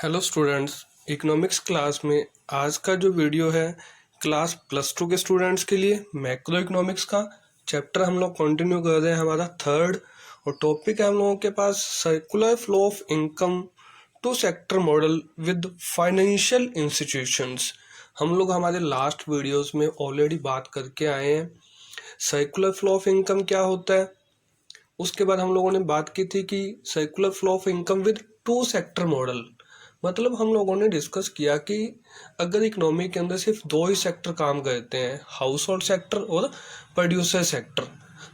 Hello students, economics class में आज का जो वीडियो है क्लास +2 के स्टूडेंट्स के लिए मैक्रो इकोनॉमिक्स का चैप्टर हम लोग कंटिन्यू कर रहे हैं, हमारा थर्ड। और टॉपिक है हम लोगों के पास circular flow of income two sector model with financial institutions. हम लोग हमारे लास्ट वीडियोस में ऑलरेडी बात करके आए हैं सर्कुलर फ्लो ऑफ इनकम क्या होता है। उसके बाद हम लोगों ने बात की थी कि circular flow of income with two sector model, मतलब हम लोगों ने डिस्कस किया कि अगर इकोनॉमी के अंदर सिर्फ दो ही सेक्टर काम करते हैं, हाउस होल्ड सेक्टर और प्रोड्यूसर सेक्टर,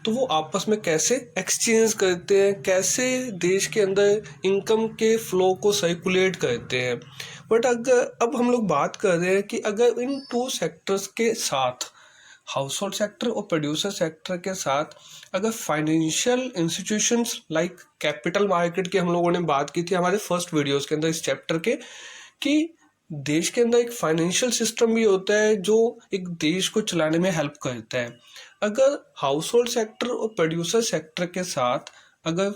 तो वो आपस में कैसे एक्सचेंज करते हैं, कैसे देश के अंदर इनकम के फ्लो को सर्कुलेट करते हैं। बट अगर अब हम लोग बात कर रहे हैं कि अगर इन टू सेक्टर्स के साथ, हाउस होल्ड सेक्टर और प्रोड्यूसर सेक्टर के साथ, अगर financial institutions like capital market की हम लोगों ने बात की थी हमारे फर्स्ट वीडियोस के अंदर इस चैप्टर के, कि देश के अंदर एक फाइनेंशियल सिस्टम भी होता है जो एक देश को चलाने में हेल्प करता है। अगर हाउस होल्ड सेक्टर और प्रोड्यूसर सेक्टर के साथ अगर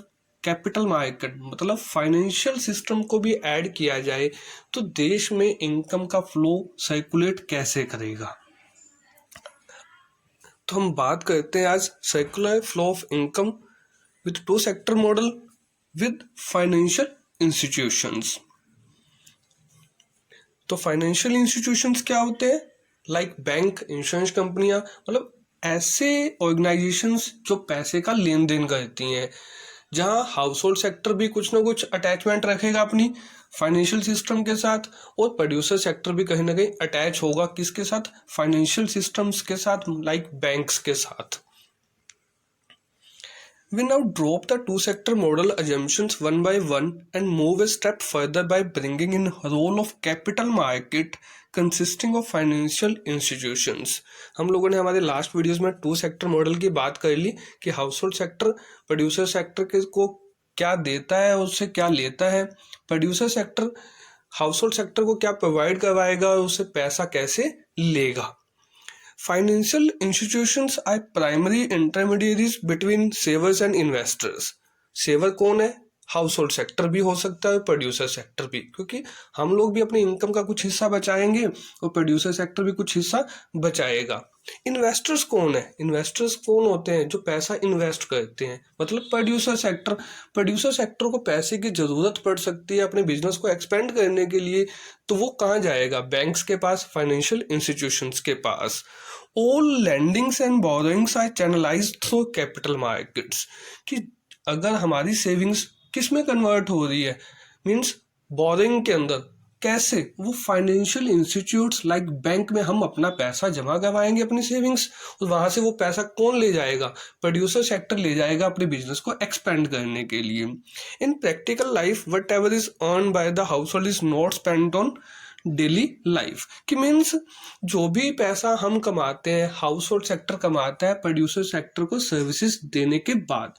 कैपिटल मार्केट मतलब फाइनेंशियल सिस्टम को भी ऐड किया जाए तो देश में इनकम का फ्लो सर्कुलेट कैसे करेगा। तो हम बात करते हैं आज circular flow of income with two sector model with financial institutions. तो फाइनेंशियल इंस्टीट्यूशंस क्या होते हैं? लाइक बैंक, इंश्योरेंस कंपनियां, मतलब ऐसे ऑर्गेनाइजेशंस जो पैसे का लेन देन करती हैं, जहां हाउस होल्ड सेक्टर भी कुछ ना कुछ अटैचमेंट रखेगा अपनी फाइनेंशियल सिस्टम के साथ, और प्रोड्यूसर सेक्टर भी कहीं ना कहीं अटैच होगा किसके साथ? फाइनेंशियल सिस्टम्स के साथ, लाइक बैंक्स के साथ। We now drop the two-sector model assumptions one by one and move a step further by bringing in role of capital market consisting of financial institutions। हम लोगों ने हमारे लास्ट वीडियोस में to sector model की बात कर ली कि house hold sector producer sector के को क्या देता है, उससे क्या लेता है। Producer sector house hold sector को क्या प्रोवाइड करवाएगा और उससे पैसा कैसे लेगा। Financial institutions are primary intermediaries between savers and investors। Saver कौन है? हाउस होल्ड सेक्टर भी हो सकता है, प्रोड्यूसर सेक्टर भी, क्योंकि हम लोग भी अपने इनकम का कुछ हिस्सा बचाएंगे और प्रोड्यूसर सेक्टर भी कुछ हिस्सा बचाएगा। इन्वेस्टर्स कौन है? इन्वेस्टर्स कौन होते हैं? जो पैसा इन्वेस्ट करते हैं, मतलब प्रोड्यूसर सेक्टर। प्रोड्यूसर सेक्टर को पैसे की जरूरत पड़ सकती है अपने बिजनेस को एक्सपेंड करने के लिए, तो वो कहाँ जाएगा? बैंक्स के पास, फाइनेंशियल इंस्टीट्यूशंस के पास। All lendings and borrowings are channelized through capital markets। कि अगर हमारी सेविंग्स किस में कन्वर्ट हो रही है, मीन्स बोरिंग के अंदर, कैसे? वो फाइनेंशियल इंस्टीट्यूट्स लाइक बैंक में हम अपना पैसा जमा करवाएंगे अपनी सेविंग्स, और वहां से वो पैसा कौन ले जाएगा? प्रोड्यूसर सेक्टर ले जाएगा अपने बिजनेस को एक्सपेंड करने के लिए। इन practical life what ever is earn by the house hold is not spend on daily life. कि मीन्स जो भी पैसा हम कमाते हैं, हाउस होल्ड सेक्टर कमाता है प्रोड्यूसर सेक्टर को सर्विसेज देने के बाद,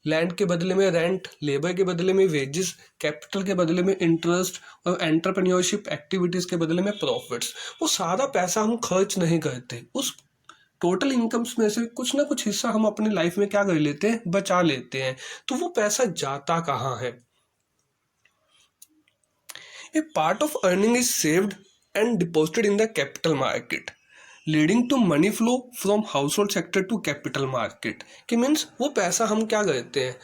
लैंड के बदले में रेंट, लेबर के बदले में वेजेस, कैपिटल के बदले में इंटरेस्ट, और एंटरप्रेन्योरशिप एक्टिविटीज के बदले में प्रॉफिट्स। वो सारा पैसा हम खर्च नहीं करते, उस टोटल इनकम्स में से कुछ ना कुछ हिस्सा हम अपनी लाइफ में क्या कर लेते हैं? बचा लेते हैं। तो वो पैसा जाता कहाँ है? A part of earning is saved and deposited in the capital market, leading to money flow from household sector to capital market। कि मीन्स वो पैसा हम क्या करते हैं?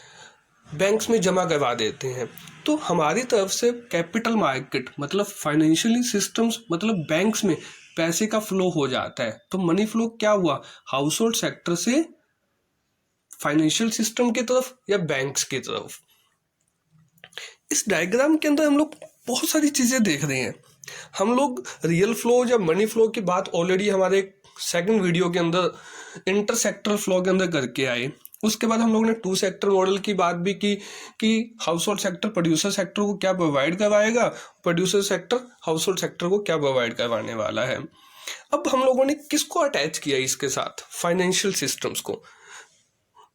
बैंक्स में जमा करवा देते हैं। तो हमारी तरफ से कैपिटल मार्केट मतलब फाइनेंशियली सिस्टम्स मतलब बैंक्स में पैसे का फ्लो हो जाता है। तो मनी फ्लो क्या हुआ? हाउस होल्ड सेक्टर से फाइनेंशियल सिस्टम की तरफ या बैंक्स की तरफ। इस डायग्राम के अंदर हम लोग बहुत सारी चीजें देख रहे हैं। हम लोग रियल फ्लो या मनी फ्लो की बात ऑलरेडी हमारे सेकंड वीडियो के अंदर इंटरसेक्टर फ्लो के अंदर करके आए। उसके बाद हम लोगों ने टू सेक्टर मॉडल की बात भी की कि house hold sector producer sector को क्या प्रोवाइड करवाएगा, producer sector house hold sector को क्या प्रोवाइड करवाने वाला है। अब हम लोगों ने किसको अटैच किया इसके साथ? फाइनेंशियल सिस्टम्स को।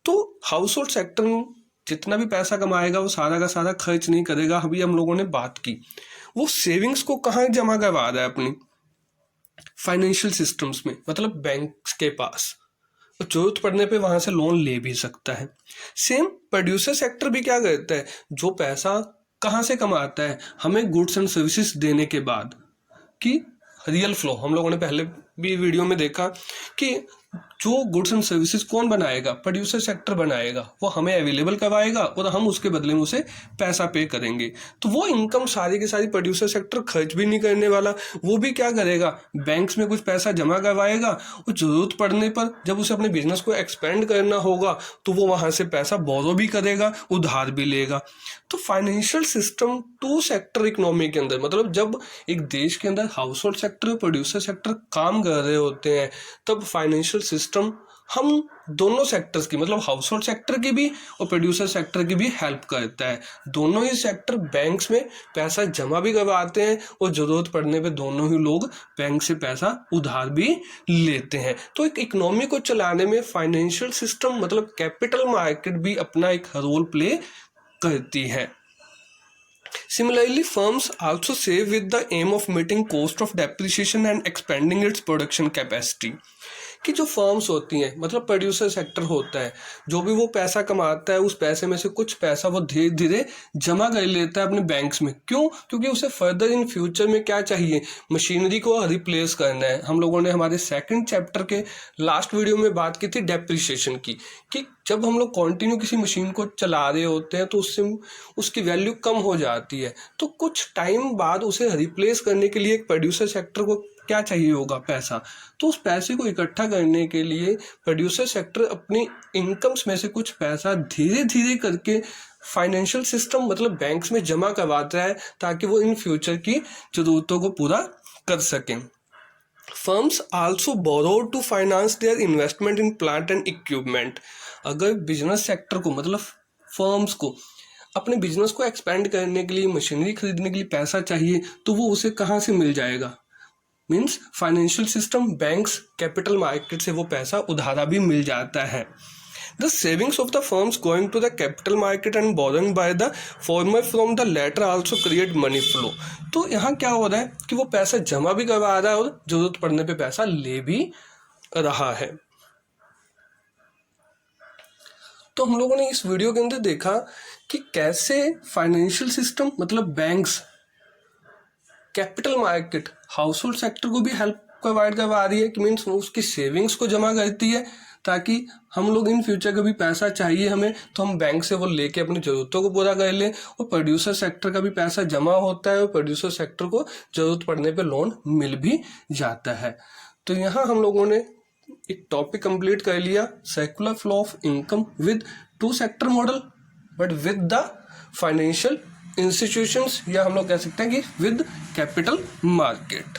तो हाउस होल्ड सेक्टर जितना भी पैसा कमाएगा वो सारा का सारा खर्च नहीं करेगा। अभी हम लोगों ने बात की, वो सेविंग्स को कहाँ जमा करवा रहा है? अपनी फाइनेंशियल सिस्टम्स में, मतलब बैंक्स के पास। जरूरत पड़ने पे वहां से लोन ले भी सकता है। सेम प्रोड्यूसर सेक्टर भी क्या करता है? जो पैसा कहाँ से कमाता है? हमें गुड्स एंड सर्विसेज देने के बाद। कि रियल फ्लो हम लोगों ने पहले भी वीडियो में देखा कि जो गुड्स एंड सर्विसेज कौन बनाएगा? प्रोड्यूसर सेक्टर बनाएगा, वो हमें अवेलेबल करवाएगा और हम उसके बदले में उसे पैसा पे करेंगे। तो वो इनकम सारी की सारी प्रोड्यूसर सेक्टर खर्च भी नहीं करने वाला, वो भी क्या करेगा? बैंक्स में कुछ पैसा जमा करवाएगा और जरूरत पड़ने पर जब उसे अपने बिजनेस को एक्सपेंड करना होगा तो वो वहां से पैसा बोरो भी करेगा, उधार भी लेगा। तो financial system two sector economy के अंदर, मतलब जब एक देश के अंदर हाउस होल्ड सेक्टर और प्रोड्यूसर सेक्टर काम कर रहे होते हैं तब फाइनेंशियल सिस्टम हम दोनों सेक्टर्स की, मतलब हाउस होल्ड सेक्टर की भी और प्रोड्यूसर सेक्टर की भी हेल्प करता है। दोनों ही सेक्टर बैंक्स में पैसा जमा भी करवाते हैं और जरूरत पड़ने पे दोनों ही लोग बैंक से पैसा उधार भी लेते हैं। तो एक इकोनॉमी को चलाने में फाइनेंशियल सिस्टम मतलब कैपिटल मार्केट भी अपना एक रोल प्ले करती है। Similarly, firms also save with the aim of meeting cost of depreciation and expanding its production capacity. कि जो फर्म्स होती हैं, मतलब प्रोड्यूसर सेक्टर होता है, जो भी वो पैसा कमाता है उस पैसे में से कुछ पैसा वो धीरे धीरे जमा कर लेता है अपने बैंक्स में। क्यों? क्योंकि उसे फर्दर इन फ्यूचर में क्या चाहिए? मशीनरी को रिप्लेस करना है। हम लोगों ने हमारे सेकंड चैप्टर के लास्ट वीडियो में बात की थी डेप्रिसिएशन की, कि जब हम लोग कंटिन्यू किसी मशीन को चला रहे होते हैं तो उससे उसकी वैल्यू कम हो जाती है, तो कुछ टाइम बाद उसे रिप्लेस करने के लिए एक प्रोड्यूसर सेक्टर को क्या चाहिए होगा? पैसा। तो उस पैसे को इकट्ठा करने के लिए प्रोड्यूसर सेक्टर अपनी इनकम्स में से कुछ पैसा धीरे धीरे करके फाइनेंशियल सिस्टम मतलब बैंक्स में जमा करवाता है ताकि वो इन फ्यूचर की जरूरतों को पूरा कर सकें। Firms also borrow to finance their investment in plant and equipment. अगर बिजनेस सेक्टर को मतलब फर्म्स को अपने बिजनेस को एक्सपेंड करने के लिए, मशीनरी खरीदने के लिए पैसा चाहिए तो वो उसे कहाँ से मिल जाएगा? Means financial system, banks, capital market से वो पैसा उधारा भी मिल जाता है। The savings of the firms going to the capital market and borrowing by the former from the latter also create money flow. तो यहाँ क्या हो रहा है कि वो पैसा जमा भी करवा रहा है और जरूरत पड़ने पे पैसा ले भी रहा है। तो हम लोगों ने इस वीडियो के अंदर देखा कि कैसे फाइनेंशियल सिस्टम मतलब banks, capital market, house hold sector को भी हेल्प प्रोवाइड करवा रही है कि मीन्स उसकी सेविंग्स को जमा करती है ताकि हम लोग इन फ्यूचर कभी पैसा चाहिए हमें तो हम बैंक से वो लेके अपनी ज़रूरतों को पूरा कर लें। और प्रोड्यूसर सेक्टर का भी पैसा जमा होता है और प्रोड्यूसर सेक्टर को ज़रूरत पड़ने पे लोन मिल भी जाता है। तो यहाँ हम लोगों ने एक टॉपिक कंप्लीट कर लिया, circular flow of income with two sector model but with the financial institutions, या हम लोग कह सकते हैं कि विद कैपिटल मार्केट।